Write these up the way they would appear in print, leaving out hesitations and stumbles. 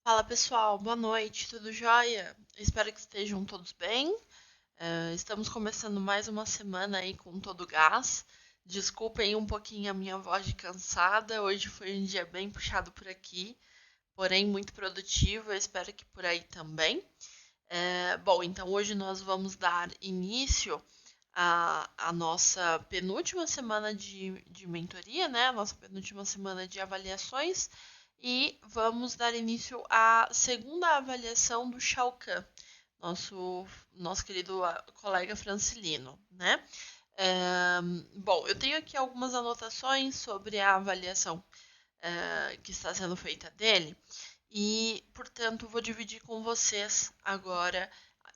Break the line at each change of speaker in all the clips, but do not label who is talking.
Fala pessoal, boa noite, tudo jóia? Espero que estejam todos bem. Estamos começando mais uma semana aí com todo o gás. Desculpem um pouquinho a minha voz de cansada, hoje foi um dia bem puxado por aqui, porém muito produtivo, eu espero que por aí também. Bom, então hoje nós vamos dar início à nossa penúltima semana de mentoria, né? A nossa penúltima semana de avaliações e vamos dar início à segunda avaliação do Shao Kahn, nosso querido colega Francilino, né? Bom, eu tenho aqui algumas anotações sobre a avaliação que está sendo feita dele e, portanto, vou dividir com vocês agora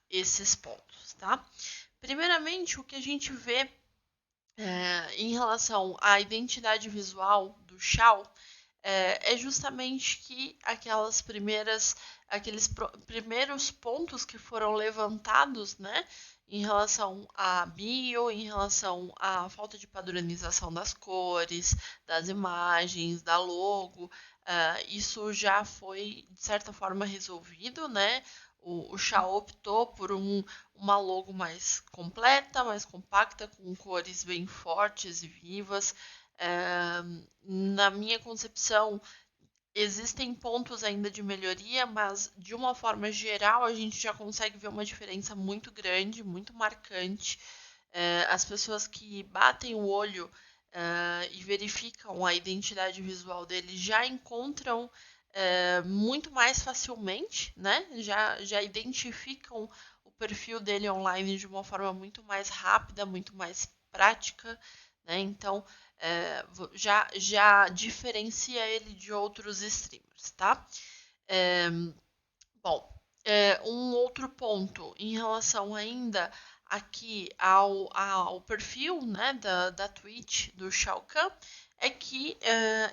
esses pontos, tá? Primeiramente, o que a gente vê em relação à identidade visual do Shao é justamente que aqueles primeiros pontos que foram levantados, né, em relação à bio, em relação à falta de padronização das cores, das imagens, da logo, isso já foi de certa forma resolvido, né? O Xiao optou por uma logo mais completa, mais compacta, com cores bem fortes e vivas. Na minha concepção, existem pontos ainda de melhoria, mas de uma forma geral a gente já consegue ver uma diferença muito grande, muito marcante. As pessoas que batem o olho e verificam a identidade visual dele já encontram muito mais facilmente, né? Já identificam o perfil dele online de uma forma muito mais rápida, muito mais prática, né? Então, já diferencia ele de outros streamers, tá? É, bom, um outro ponto em relação ainda aqui ao perfil, né, da Twitch do Shao Kahn é que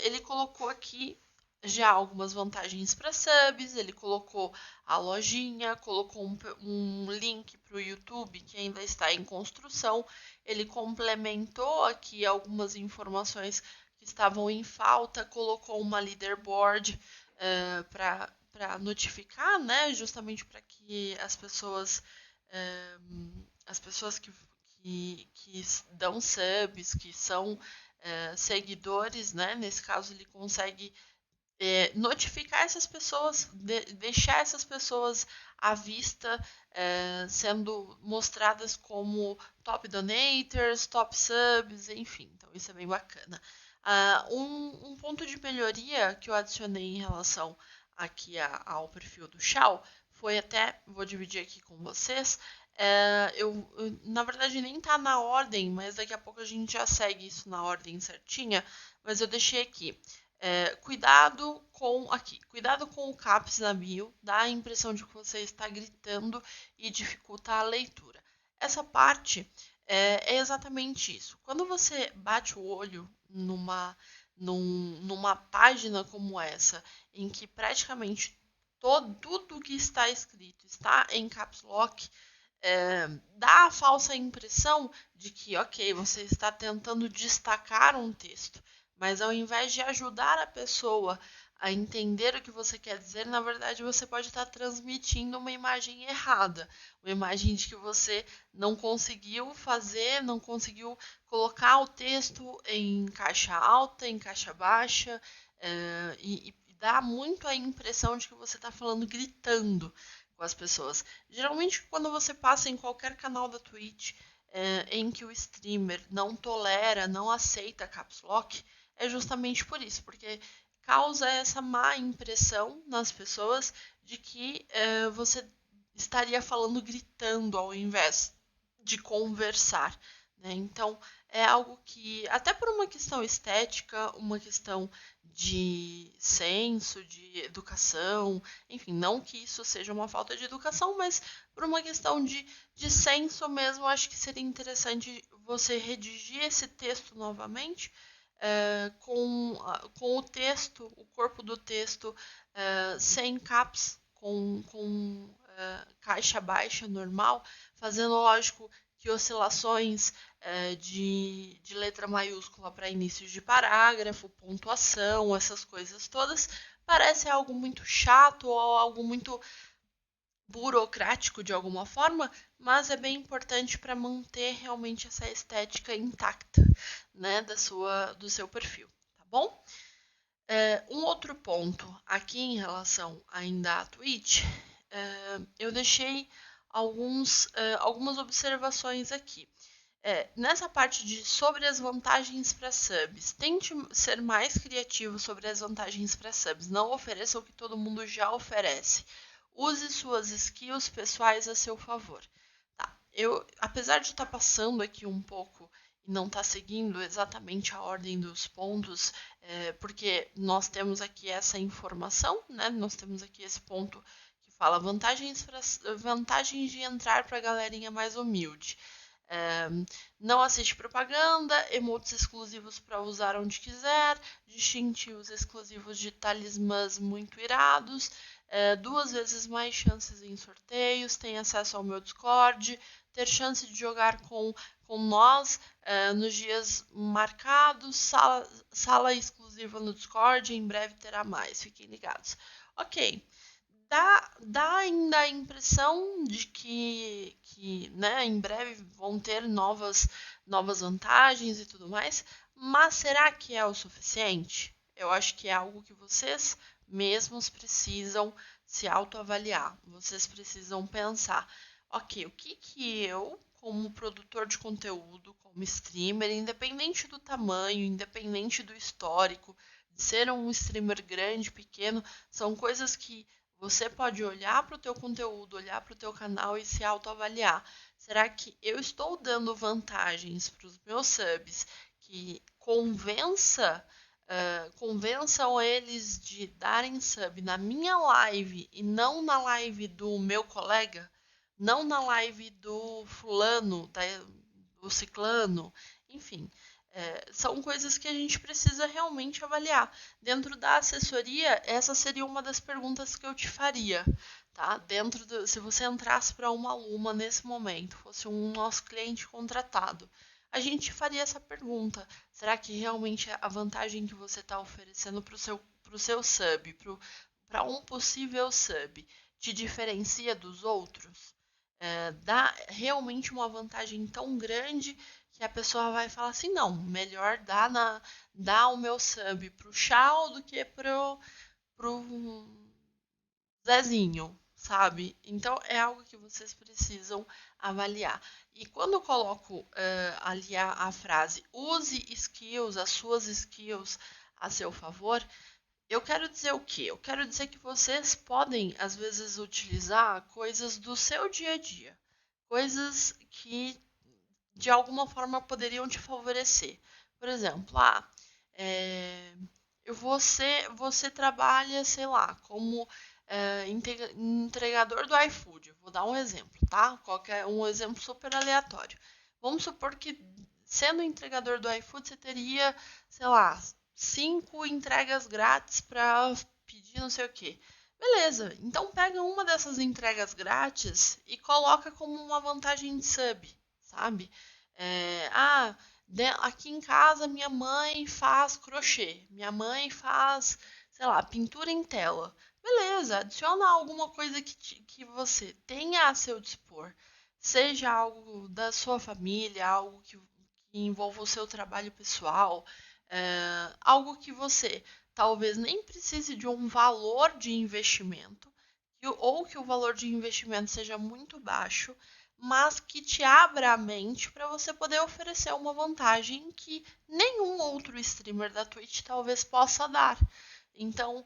ele colocou aqui já algumas vantagens para subs, ele colocou a lojinha, colocou um link para o YouTube que ainda está em construção, ele complementou aqui algumas informações que estavam em falta, colocou uma leaderboard para notificar, né, justamente para que as pessoas que dão subs, que são seguidores, né, nesse caso ele consegue notificar essas pessoas, deixar essas pessoas à vista, sendo mostradas como top donators, top subs, enfim. Então isso é bem bacana. Um ponto de melhoria que eu adicionei em relação aqui ao perfil do Shao foi até, vou dividir aqui com vocês, na verdade nem tá na ordem, mas daqui a pouco a gente já segue isso na ordem certinha, mas eu deixei aqui. Cuidado com o caps na bio, dá a impressão de que você está gritando e dificulta a leitura. Essa parte é exatamente isso. Quando você bate o olho numa página como essa, em que praticamente tudo que está escrito está em caps lock, dá a falsa impressão de que, ok, você está tentando destacar um texto, mas ao invés de ajudar a pessoa a entender o que você quer dizer, na verdade você pode estar transmitindo uma imagem errada, uma imagem de que você não conseguiu fazer, não conseguiu colocar o texto em caixa alta, em caixa baixa, e dá muito a impressão de que você está falando gritando com as pessoas. Geralmente, quando você passa em qualquer canal da Twitch em que o streamer não tolera, não aceita caps lock, é justamente por isso, porque causa essa má impressão nas pessoas de que você estaria falando gritando ao invés de conversar. Né? Então, é algo que, até por uma questão estética, uma questão de senso, de educação, enfim, não que isso seja uma falta de educação, mas por uma questão de senso mesmo, acho que seria interessante você redigir esse texto novamente, com o texto, o corpo do texto, sem caps, com caixa baixa normal, fazendo, lógico, que oscilações de letra maiúscula para início de parágrafo, pontuação, essas coisas todas, Parece algo muito chato ou algo muito burocrático de alguma forma, mas é bem importante para manter realmente essa estética intacta, né, do seu perfil, tá bom? Um outro ponto aqui em relação ainda à Twitch, eu deixei algumas observações aqui. Nessa parte sobre as vantagens para subs, tente ser mais criativo sobre as vantagens para subs. Não ofereça o que todo mundo já oferece. Use suas skills pessoais a seu favor. Tá. Apesar de estar passando aqui um pouco e não estar seguindo exatamente a ordem dos pontos, porque nós temos aqui essa informação, né? Nós temos aqui esse ponto que fala vantagens de entrar para a galerinha mais humilde. Não assiste propaganda, emotes exclusivos para usar onde quiser, distintivos exclusivos de talismãs muito irados, 2 vezes mais chances em sorteios, tem acesso ao meu Discord, ter chance de jogar com nós nos dias marcados, sala exclusiva no Discord, em breve terá mais, fiquem ligados. Ok, dá ainda a impressão de que né, em breve vão ter novas vantagens e tudo mais, mas será que é o suficiente? Eu acho que é algo que vocês mesmos precisam se autoavaliar. Vocês precisam pensar, ok, o que eu, como produtor de conteúdo, como streamer, independente do tamanho, independente do histórico, de ser um streamer grande, pequeno, são coisas que você pode olhar para o teu conteúdo, olhar para o teu canal e se autoavaliar. Será que eu estou dando vantagens para os meus subs que convençam eles de darem sub na minha live e não na live do meu colega? Não na live do fulano, do ciclano, enfim. São coisas que a gente precisa realmente avaliar. Dentro da assessoria, essa seria uma das perguntas que eu te faria, tá? Se você entrasse para uma aluna nesse momento, fosse um nosso cliente contratado, a gente faria essa pergunta: será que realmente a vantagem que você está oferecendo para o seu sub, para um possível sub, te diferencia dos outros? Dá realmente uma vantagem tão grande que a pessoa vai falar assim, não, melhor dar o meu sub pro Chau do que pro Zezinho, sabe? Então é algo que vocês precisam avaliar. E quando eu coloco ali a frase use skills, as suas skills a seu favor, eu quero dizer o quê? Eu quero dizer que vocês podem, às vezes, utilizar coisas do seu dia a dia, coisas que de alguma forma poderiam te favorecer. Por exemplo, é, você trabalha, sei lá, como entregador do iFood. Vou dar um exemplo, tá? Um exemplo super aleatório. Vamos supor que sendo entregador do iFood você teria, sei lá, 5 entregas grátis para pedir não sei o quê. Beleza, então pega uma dessas entregas grátis e coloca como uma vantagem de sub, sabe? Aqui em casa minha mãe faz crochê, minha mãe faz, sei lá, pintura em tela. Beleza, adiciona alguma coisa que você tenha a seu dispor, seja algo da sua família, algo que envolva o seu trabalho pessoal, algo que você talvez nem precise de um valor de investimento, ou que o valor de investimento seja muito baixo, mas que te abra a mente para você poder oferecer uma vantagem que nenhum outro streamer da Twitch talvez possa dar. Então,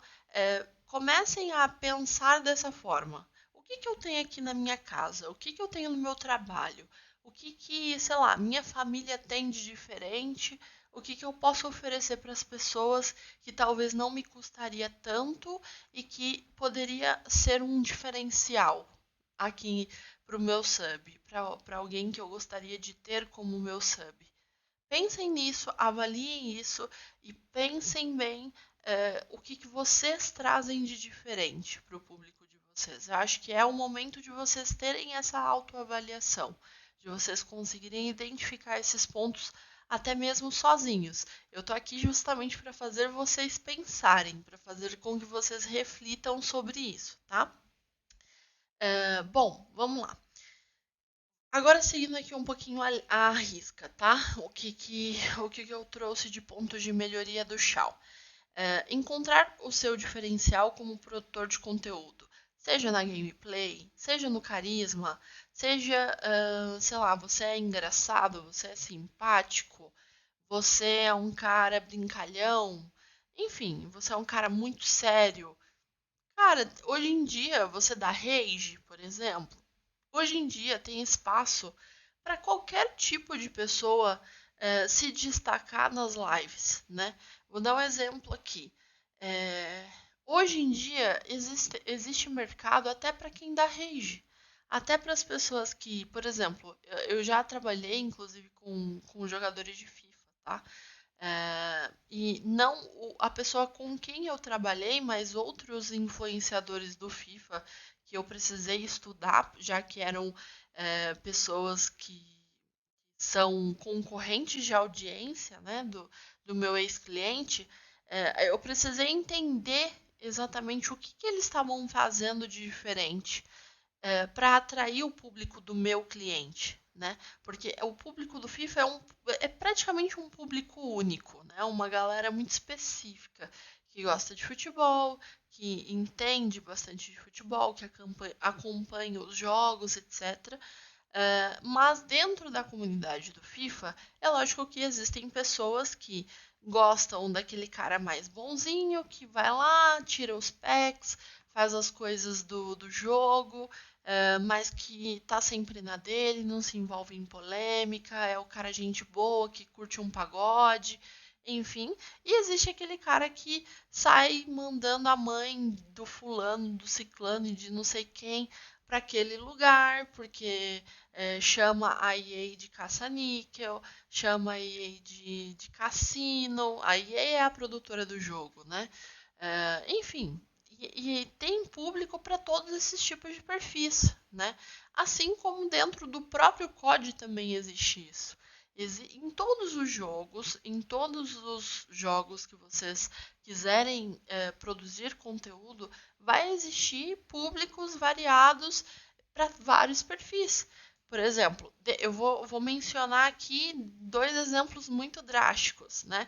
comecem a pensar dessa forma. O que eu tenho aqui na minha casa? O que eu tenho no meu trabalho? O sei lá, minha família tem de diferente? O que eu posso oferecer para as pessoas que talvez não me custaria tanto e que poderia ser um diferencial aqui para o meu sub, para alguém que eu gostaria de ter como meu sub. Pensem nisso, avaliem isso e pensem bem o que vocês trazem de diferente para o público de vocês. Eu acho que é o momento de vocês terem essa autoavaliação, de vocês conseguirem identificar esses pontos até mesmo sozinhos. Eu tô aqui justamente para fazer vocês pensarem, para fazer com que vocês reflitam sobre isso, tá? Bom, vamos lá. Agora seguindo aqui um pouquinho a risca, tá? O que eu trouxe de pontos de melhoria do Shao. Encontrar o seu diferencial como produtor de conteúdo, seja na gameplay, seja no carisma, seja, sei lá, você é engraçado, você é simpático, você é um cara brincalhão, enfim, você é um cara muito sério. Cara, hoje em dia você dá rage, por exemplo. Hoje em dia tem espaço para qualquer tipo de pessoa se destacar nas lives, né? Vou dar um exemplo aqui. É, hoje em dia existe mercado até para quem dá rage. Até para as pessoas que, por exemplo, eu já trabalhei inclusive com jogadores de FIFA, tá? E não a pessoa com quem eu trabalhei, mas outros influenciadores do FIFA que eu precisei estudar, já que eram pessoas que são concorrentes de audiência, né, do meu ex-cliente, eu precisei entender exatamente o que eles estavam fazendo de diferente para atrair o público do meu cliente, né? Porque o público do FIFA é praticamente um público único, né? Uma galera muito específica que gosta de futebol, que entende bastante de futebol, que acompanha os jogos, etc. Mas dentro da comunidade do FIFA, é lógico que existem pessoas que gostam daquele cara mais bonzinho, que vai lá, tira os packs, faz as coisas do jogo, mas que tá sempre na dele, não se envolve em polêmica, é o cara gente boa, que curte um pagode, enfim. E existe aquele cara que sai mandando a mãe do fulano, do ciclano e de não sei quem para aquele lugar, porque chama a EA de caça-níquel, chama a EA de cassino, a EA é a produtora do jogo, né? Enfim, e tem público para todos esses tipos de perfis, né? Assim como dentro do próprio COD também existe isso. Em todos os jogos que vocês quiserem produzir conteúdo, vai existir públicos variados para vários perfis. Por exemplo, eu vou mencionar aqui dois exemplos muito drásticos, né?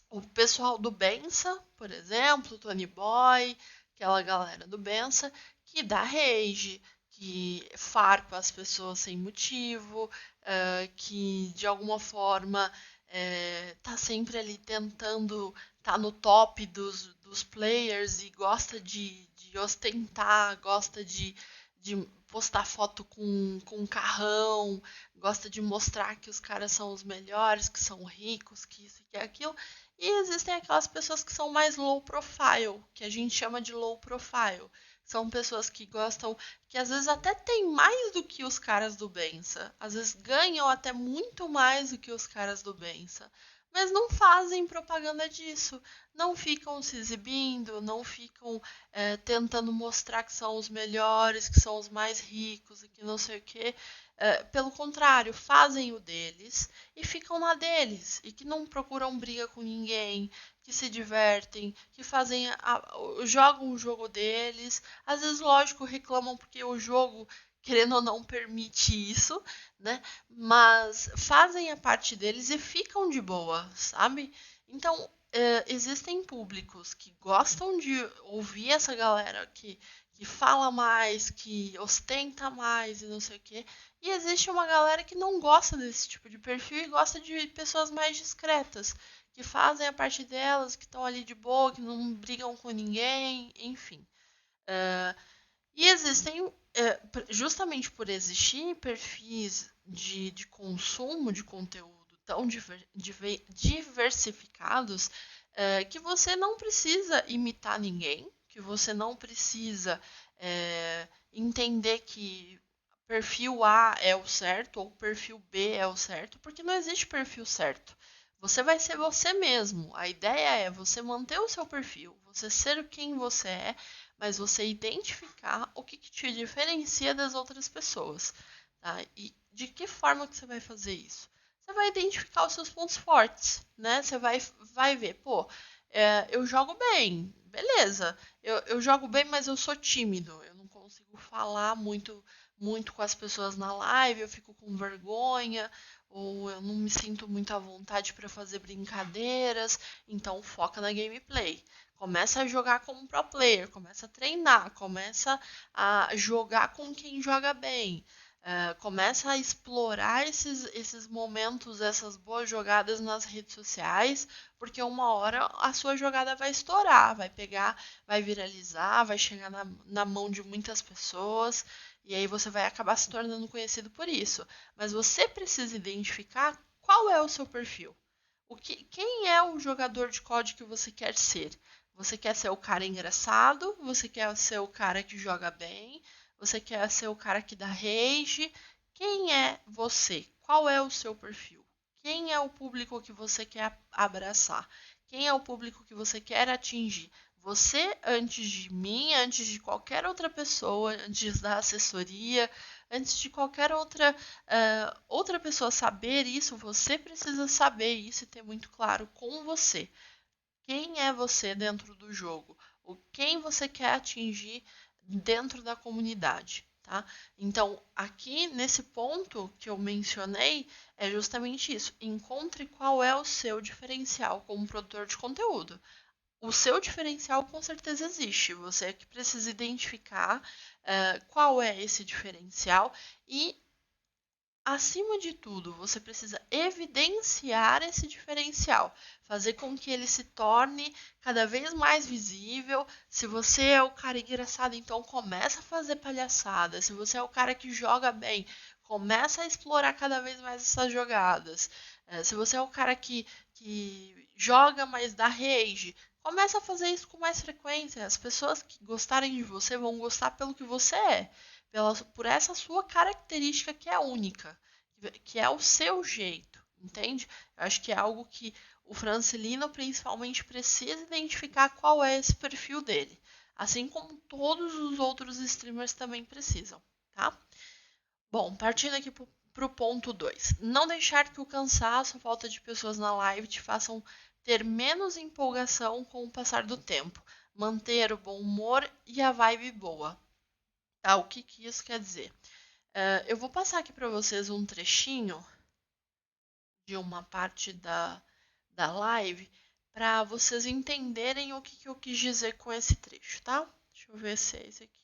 O pessoal do Bença, por exemplo, Tony Boy, aquela galera do Bença, que dá rage, que farpa as pessoas sem motivo, que de alguma forma tá sempre ali tentando tá no top dos players e gosta de ostentar, gosta de postar foto com carrão, gosta de mostrar que os caras são os melhores, que são ricos, que isso e que aquilo. E existem aquelas pessoas que são mais low profile, que a gente chama de low profile. São pessoas que gostam, que às vezes até têm mais do que os caras do Bença. Às vezes ganham até muito mais do que os caras do Bença. Mas não fazem propaganda disso. Não ficam se exibindo, não ficam tentando mostrar que são os melhores, que são os mais ricos e que não sei o quê. Pelo contrário, fazem o deles e ficam na deles e que não procuram briga com ninguém, que se divertem, que jogam o jogo deles. Às vezes, lógico, reclamam porque o jogo, querendo ou não, permite isso, né? Mas fazem a parte deles e ficam de boa, sabe? Então, existem públicos que gostam de ouvir essa galera que fala mais, que ostenta mais e não sei o quê. E existe uma galera que não gosta desse tipo de perfil e gosta de pessoas mais discretas, que fazem a parte delas, que estão ali de boa, que não brigam com ninguém, enfim. E existem, justamente por existir perfis de consumo de conteúdo tão diversificados, que você não precisa imitar ninguém, que você não precisa entender que perfil A é o certo ou perfil B é o certo, porque não existe perfil certo. Você vai ser você mesmo. A ideia é você manter o seu perfil, você ser quem você é, mas você identificar o que te diferencia das outras pessoas. Tá? E de que forma que você vai fazer isso? você vai identificar os seus pontos fortes, né? Você vai ver, pô, eu jogo bem, beleza. Eu jogo bem, mas eu sou tímido. Eu não consigo falar muito com as pessoas na live, eu fico com vergonha, ou eu não me sinto muito à vontade para fazer brincadeiras. Então foca na gameplay. Começa a jogar como pro player, começa a treinar, começa a jogar com quem joga bem. Começa a explorar esses momentos, essas boas jogadas nas redes sociais, porque uma hora a sua jogada vai estourar, vai pegar, vai viralizar, vai chegar na mão de muitas pessoas, e aí você vai acabar se tornando conhecido por isso. Mas você precisa identificar qual é o seu perfil. Quem é o jogador de COD que você quer ser? Você quer ser o cara engraçado? Você quer ser o cara que joga bem? Você quer ser o cara que dá rage? Quem é você? Qual é o seu perfil? Quem é o público que você quer abraçar? Quem é o público que você quer atingir? Você, antes de mim, antes de qualquer outra pessoa, antes da assessoria, antes de qualquer outra pessoa saber isso, você precisa saber isso e ter muito claro com você. Quem é você dentro do jogo? O quem você quer atingir dentro da comunidade, tá? Então, aqui nesse ponto que eu mencionei, é justamente isso. Encontre qual é o seu diferencial como produtor de conteúdo. O seu diferencial com certeza existe. Você é que precisa identificar qual é esse diferencial e acima de tudo, você precisa evidenciar esse diferencial, fazer com que ele se torne cada vez mais visível. Se você é o cara engraçado, então começa a fazer palhaçada. Se você é o cara que joga bem, começa a explorar cada vez mais essas jogadas. Se você é o cara que joga, mas dá rage, começa a fazer isso com mais frequência. As pessoas que gostarem de você vão gostar pelo que você é, por essa sua característica que é única, que é o seu jeito, entende? Eu acho que é algo que o Francilino principalmente precisa identificar qual é esse perfil dele, assim como todos os outros streamers também precisam, tá? Bom, partindo aqui para o ponto 2. Não deixar que o cansaço, a falta de pessoas na live te façam ter menos empolgação com o passar do tempo. Manter o bom humor e a vibe boa. Tá? O que, que isso quer dizer? Eu vou passar aqui para vocês um trechinho de uma parte da live para vocês entenderem o que, que eu quis dizer com esse trecho, tá? Deixa eu ver se é esse aqui.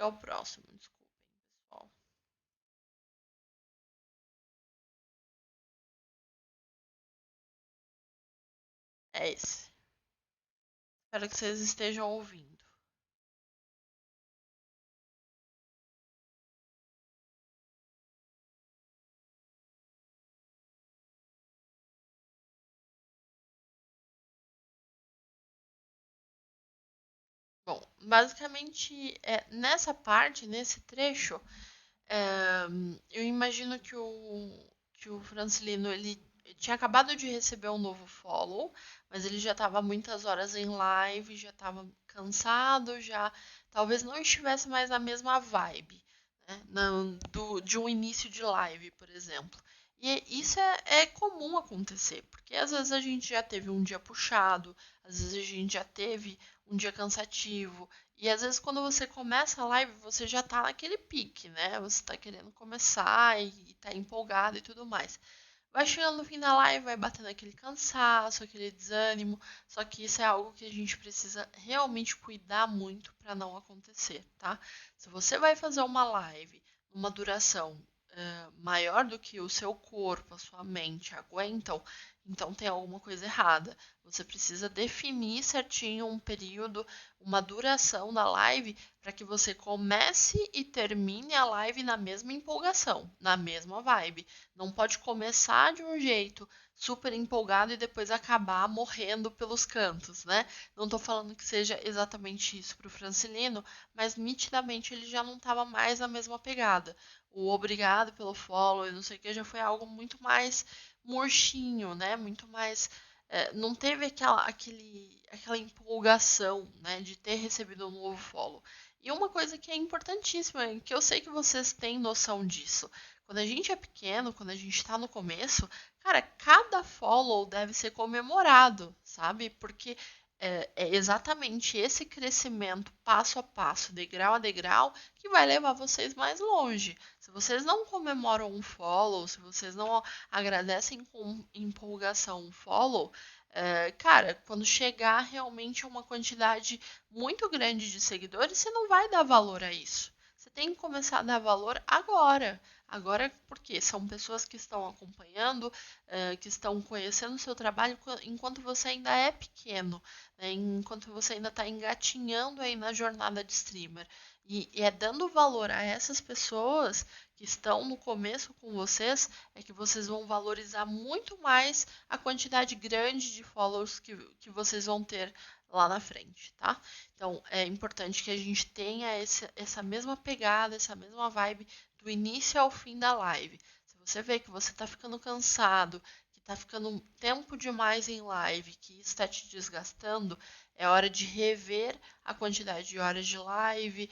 É o próximo, desculpem, pessoal. É esse. Espero que vocês estejam ouvindo. Bom, basicamente, nessa parte, nesse trecho, é, eu imagino que o Francilino ele tinha acabado de receber um novo follow, mas ele já estava muitas horas em live, já estava cansado, já talvez não estivesse mais na mesma vibe, né? De um início de live, por exemplo. E isso é comum acontecer, porque às vezes a gente já teve um dia puxado, às vezes a gente já teve um dia cansativo, e às vezes quando você começa a live, você já tá naquele pique, né? Você tá querendo começar e tá empolgado e tudo mais. Vai chegando no fim da live, vai batendo aquele cansaço, aquele desânimo. Só que isso é algo que a gente precisa realmente cuidar muito para não acontecer, tá? Se você vai fazer uma live numa duração maior do que o seu corpo, a sua mente aguentam, então tem alguma coisa errada. Você precisa definir certinho um período, uma duração da live para que você comece e termine a live na mesma empolgação, na mesma vibe. Não pode começar de um jeito super empolgado e depois acabar morrendo pelos cantos, né? Não estou falando que seja exatamente isso para o Francilino, mas nitidamente ele já não estava mais na mesma pegada. O obrigado pelo follow e não sei o que já foi algo muito mais murchinho, né? Muito mais não teve aquela empolgação, né, de ter recebido um novo follow. E uma coisa que é importantíssima, que eu sei que vocês têm noção disso. Quando a gente é pequeno, quando a gente está no começo, cara, cada follow deve ser comemorado, sabe? Porque é exatamente esse crescimento passo a passo, degrau a degrau, que vai levar vocês mais longe. Se vocês não comemoram um follow, se vocês não agradecem com empolgação um follow, cara, quando chegar realmente a uma quantidade muito grande de seguidores, você não vai dar valor a isso. Você tem que começar a dar valor agora. Agora, porque são pessoas que estão acompanhando, que estão conhecendo o seu trabalho enquanto você ainda é pequeno, né? Enquanto você ainda está engatinhando aí na jornada de streamer. E é dando valor a essas pessoas que estão no começo com vocês, é que vocês vão valorizar muito mais a quantidade grande de followers que vocês vão ter lá na frente, tá? Então é importante que a gente tenha essa mesma pegada, essa mesma vibe do início ao fim da live. Se você vê que você está ficando cansado, que está ficando tempo demais em live, que isso está te desgastando, é hora de rever a quantidade de horas de live,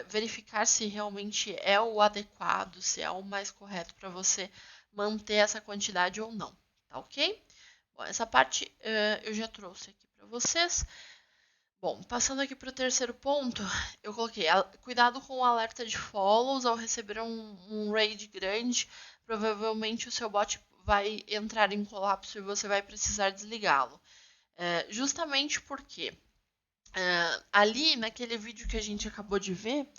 verificar se realmente é o adequado, se é o mais correto para você manter essa quantidade ou não, tá ok? Bom, essa parte eu já trouxe aqui para vocês. Bom, passando aqui para o terceiro ponto, eu coloquei cuidado com o alerta de follows ao receber um raid grande, provavelmente o seu bot vai entrar em colapso e você vai precisar desligá-lo. Justamente porque ali naquele vídeo que a gente acabou de ver,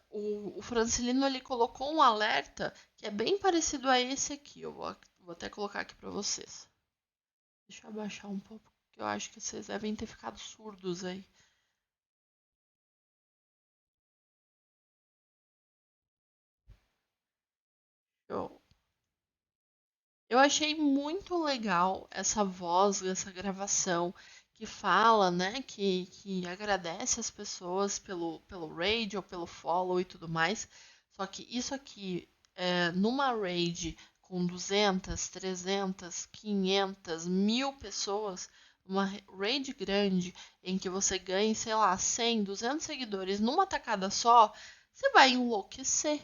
o Francilino ele colocou um alerta que é bem parecido a esse aqui. Eu vou até colocar aqui para vocês. Deixa eu abaixar um pouco, porque eu acho que vocês devem ter ficado surdos aí. Eu achei muito legal essa voz, essa gravação que fala, né, que agradece as pessoas pelo raid ou pelo follow e tudo mais. Só que isso aqui, numa raid com 200, 300, 500, 1000 pessoas, uma raid grande em que você ganhe, sei lá, 100, 200 seguidores numa tacada só, você vai enlouquecer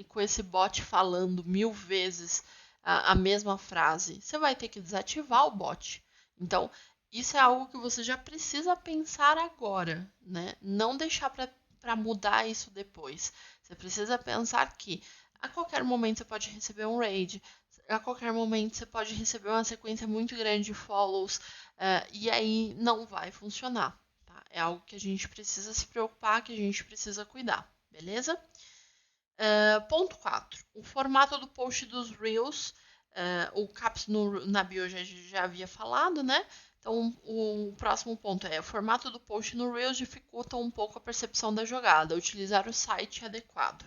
com esse bot falando 1000 vezes a mesma frase. Você vai ter que desativar o bot. Então, isso é algo que você já precisa pensar agora, né? Não deixar para mudar isso depois. Você precisa pensar que a qualquer momento você pode receber um raid, a qualquer momento você pode receber uma sequência muito grande de follows, e aí não vai funcionar. Tá? É algo que a gente precisa se preocupar, que a gente precisa cuidar, beleza? Ponto 4. O formato do post dos Reels. O Caps na bio já havia falado, né? Então, o próximo ponto é: o formato do post no Reels dificulta um pouco a percepção da jogada. Utilizar o site adequado.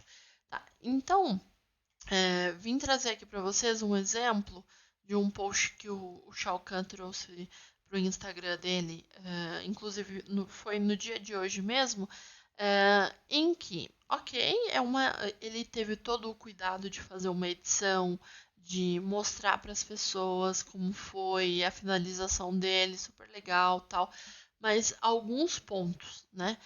Tá? Então, vim trazer aqui para vocês um exemplo de um post que o Shao Kahn trouxe para o Instagram dele, inclusive foi no dia de hoje mesmo, em que, ok, ele teve todo o cuidado de fazer uma edição, de mostrar para as pessoas como foi a finalização dele, super legal, tal, mas alguns pontos, né?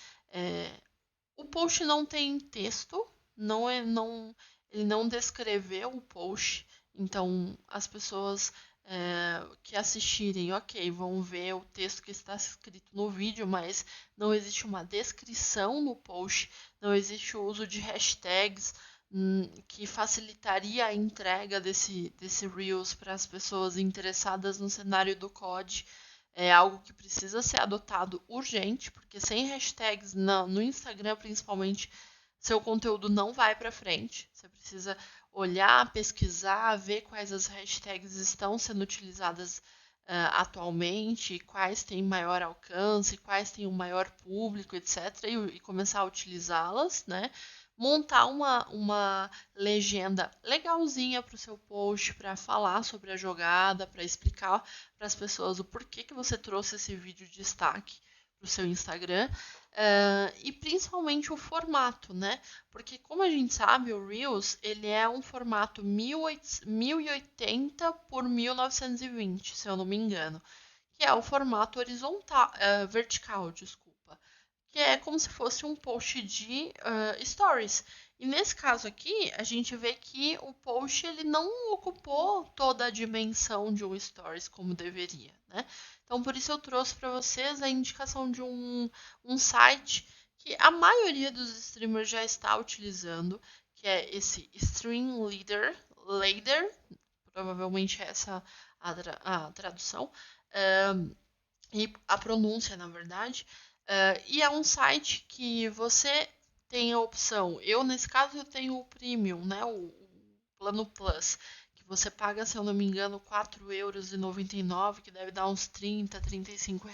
O post não tem texto, ele não descreveu o post, então as pessoas que assistirem, ok, vão ver o texto que está escrito no vídeo, mas não existe uma descrição no post, não existe o uso de hashtags que facilitaria a entrega desse Reels para as pessoas interessadas no cenário do COD. É algo que precisa ser adotado urgente, porque sem hashtags no Instagram, principalmente, seu conteúdo não vai para frente. Você precisa olhar, pesquisar, ver quais as hashtags estão sendo utilizadas atualmente, quais têm maior alcance, quais têm um maior público, etc., e começar a utilizá-las, né? Montar uma legenda legalzinha para o seu post, para falar sobre a jogada, para explicar para as pessoas o porquê que você trouxe esse vídeo de destaque para o seu Instagram. e principalmente o formato, né? Porque como a gente sabe, o Reels ele é um formato 1080 por 1920, se eu não me engano, que é o formato horizontal, vertical, desculpa, que é como se fosse um post de stories. E nesse caso aqui, a gente vê que o post ele não ocupou toda a dimensão de um stories como deveria, né? Então, por isso eu trouxe para vocês a indicação de um site que a maioria dos streamers já está utilizando, que é esse Stream Leader, provavelmente essa a tradução, e a pronúncia, na verdade. E é um site que você tem a opção. Eu, nesse caso, eu tenho o Premium, né? O plano Plus, que você paga, se eu não me engano, €4,99, que deve dar uns 30, R$ 35.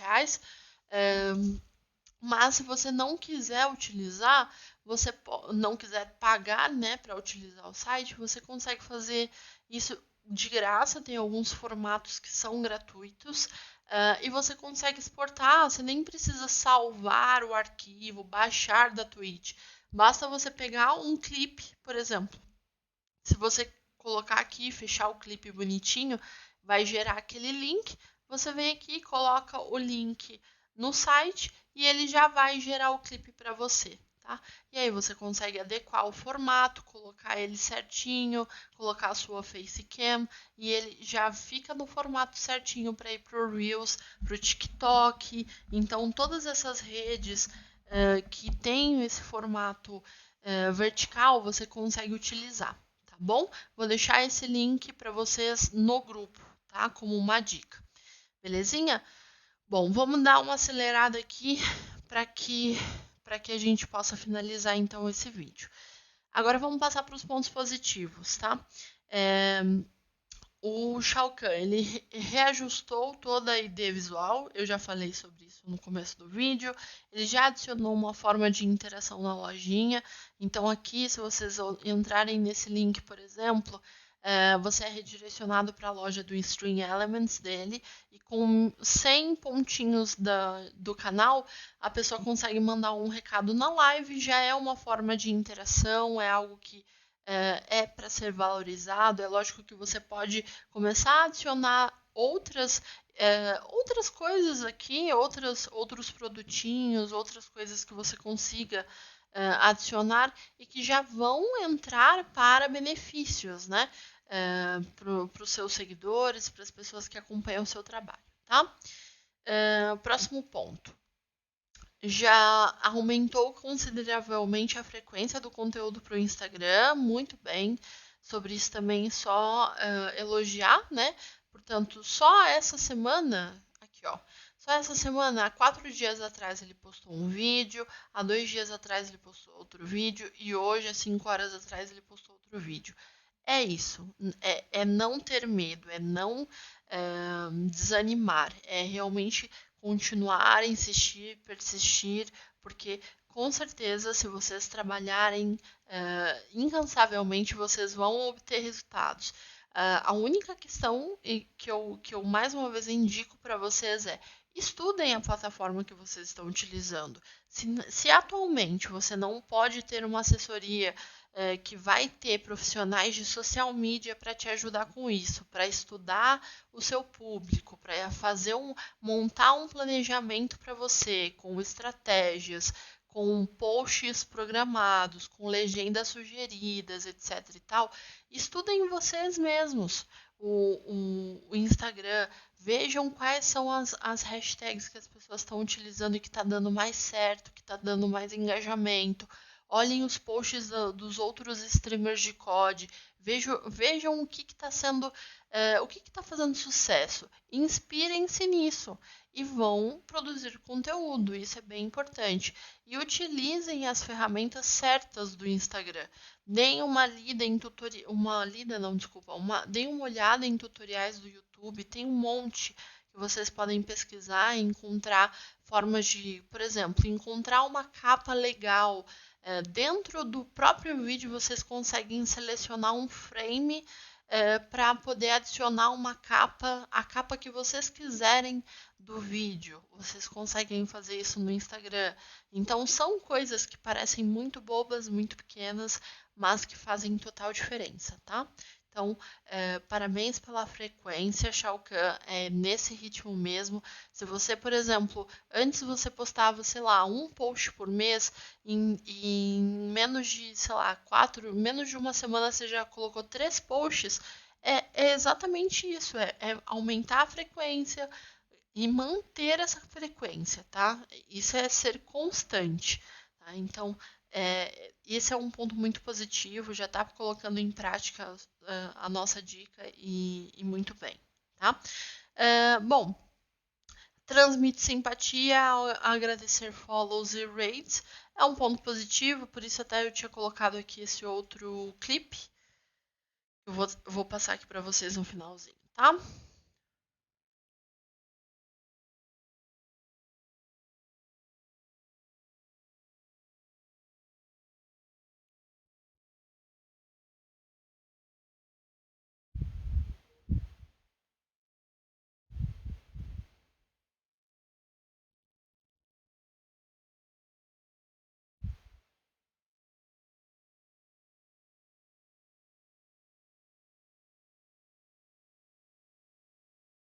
Mas se você não quiser utilizar, você não quiser pagar, né, para utilizar o site, você consegue fazer isso de graça. Tem alguns formatos que são gratuitos. E você consegue exportar, você nem precisa salvar o arquivo, baixar da Twitch. Basta você pegar um clipe, por exemplo. Se você colocar aqui, fechar o clipe bonitinho, vai gerar aquele link. Você vem aqui, coloca o link no site e ele já vai gerar o clipe para você, tá? E aí você consegue adequar o formato, colocar ele certinho, colocar a sua facecam e ele já fica no formato certinho para ir pro Reels, pro TikTok. Então todas essas redes que tem esse formato vertical você consegue utilizar. Tá bom? Vou deixar esse link para vocês no grupo, tá? Como uma dica. Belezinha? Bom, vamos dar uma acelerada aqui para que a gente possa finalizar então esse vídeo. Agora vamos passar para os pontos positivos, tá? O Shao Kahn, ele reajustou toda a ID visual, eu já falei sobre isso no começo do vídeo. Ele já adicionou uma forma de interação na lojinha. Então aqui, se vocês entrarem nesse link, por exemplo, você é redirecionado para a loja do Stream Elements dele. E com 100 pontinhos do canal, a pessoa consegue mandar um recado na live. Já é uma forma de interação, é algo que para ser valorizado. É lógico que você pode começar a adicionar outras coisas aqui, outros produtinhos, outras coisas que você consiga adicionar e que já vão entrar para benefícios, né? Para os seus seguidores, para as pessoas que acompanham o seu trabalho, tá? Próximo ponto. Já aumentou consideravelmente a frequência do conteúdo para o Instagram, muito bem. Sobre isso também só elogiar, né? Portanto, só essa semana, aqui ó, só essa semana, há 4 dias atrás ele postou um vídeo, há 2 dias atrás ele postou outro vídeo e hoje, há 5 horas atrás, ele postou outro vídeo. É isso, é não ter medo, é não desanimar, é realmente continuar, insistir, persistir, porque com certeza, se vocês trabalharem incansavelmente, vocês vão obter resultados. A única questão que eu mais uma vez indico para vocês é estudem a plataforma que vocês estão utilizando. Se atualmente você não pode ter uma assessoria que vai ter profissionais de social media para te ajudar com isso, para estudar o seu público, para montar um planejamento para você com estratégias, com posts programados, com legendas sugeridas, etc e tal, estudem vocês mesmos o Instagram, vejam quais são as hashtags que as pessoas estão utilizando e que está dando mais certo, que está dando mais engajamento. Olhem os posts dos outros streamers de COD, vejam o que está sendo, o que está fazendo sucesso. Inspirem-se nisso e vão produzir conteúdo, isso é bem importante. E utilizem as ferramentas certas do Instagram. Deem uma lida em deem uma olhada em tutoriais do YouTube, tem um monte que vocês podem pesquisar e encontrar formas de, por exemplo, encontrar uma capa legal. Dentro do próprio vídeo vocês conseguem selecionar um frame para poder adicionar uma capa, a capa que vocês quiserem do vídeo. Vocês conseguem fazer isso no Instagram. Então, são coisas que parecem muito bobas, muito pequenas, mas que fazem total diferença, tá? Então, parabéns pela frequência, Shao Kahn, nesse ritmo mesmo. Se você, por exemplo, antes você postava, sei lá, um post por mês, em menos de, sei lá, menos de uma semana você já colocou 3 posts, é exatamente isso, é aumentar a frequência e manter essa frequência, tá? Isso é ser constante, tá? Então, esse é um ponto muito positivo, já está colocando em prática a nossa dica e muito bem, tá? Bom, transmite simpatia ao agradecer follows e rates. É um ponto positivo, por isso até eu tinha colocado aqui esse outro clipe. Eu vou passar aqui para vocês no finalzinho, tá?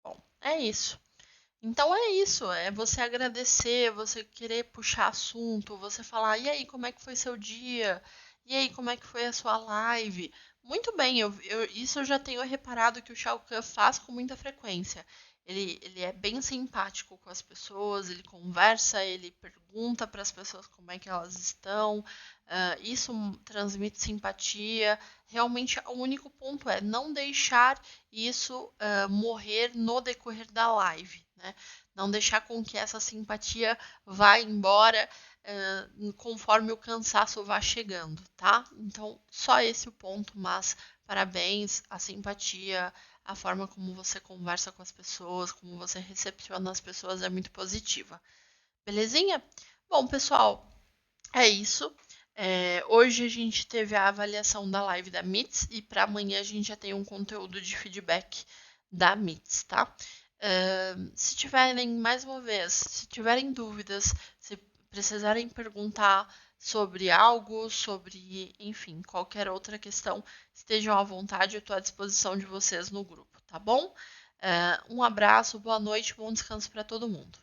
Bom, é isso. Então é isso, é você agradecer, você querer puxar assunto, você falar, e aí, como é que foi seu dia? E aí, como é que foi a sua live? Muito bem, isso eu já tenho reparado que o Shao Kahn faz com muita frequência. Ele é bem simpático com as pessoas, ele conversa, ele pergunta para as pessoas como é que elas estão, isso transmite simpatia. Realmente, o único ponto é não deixar isso morrer no decorrer da live, né? Não deixar com que essa simpatia vá embora conforme o cansaço vá chegando, tá? Então, só esse o ponto, mas parabéns, a simpatia, a forma como você conversa com as pessoas, como você recepciona as pessoas é muito positiva. Belezinha? Bom, pessoal, é isso. Hoje a gente teve a avaliação da live da MITS e para amanhã a gente já tem um conteúdo de feedback da MITS, tá? Se tiverem, mais uma vez, se tiverem dúvidas, se precisarem perguntar sobre algo, sobre, enfim, qualquer outra questão, estejam à vontade, eu estou à disposição de vocês no grupo, tá bom? Um abraço, boa noite, bom descanso para todo mundo.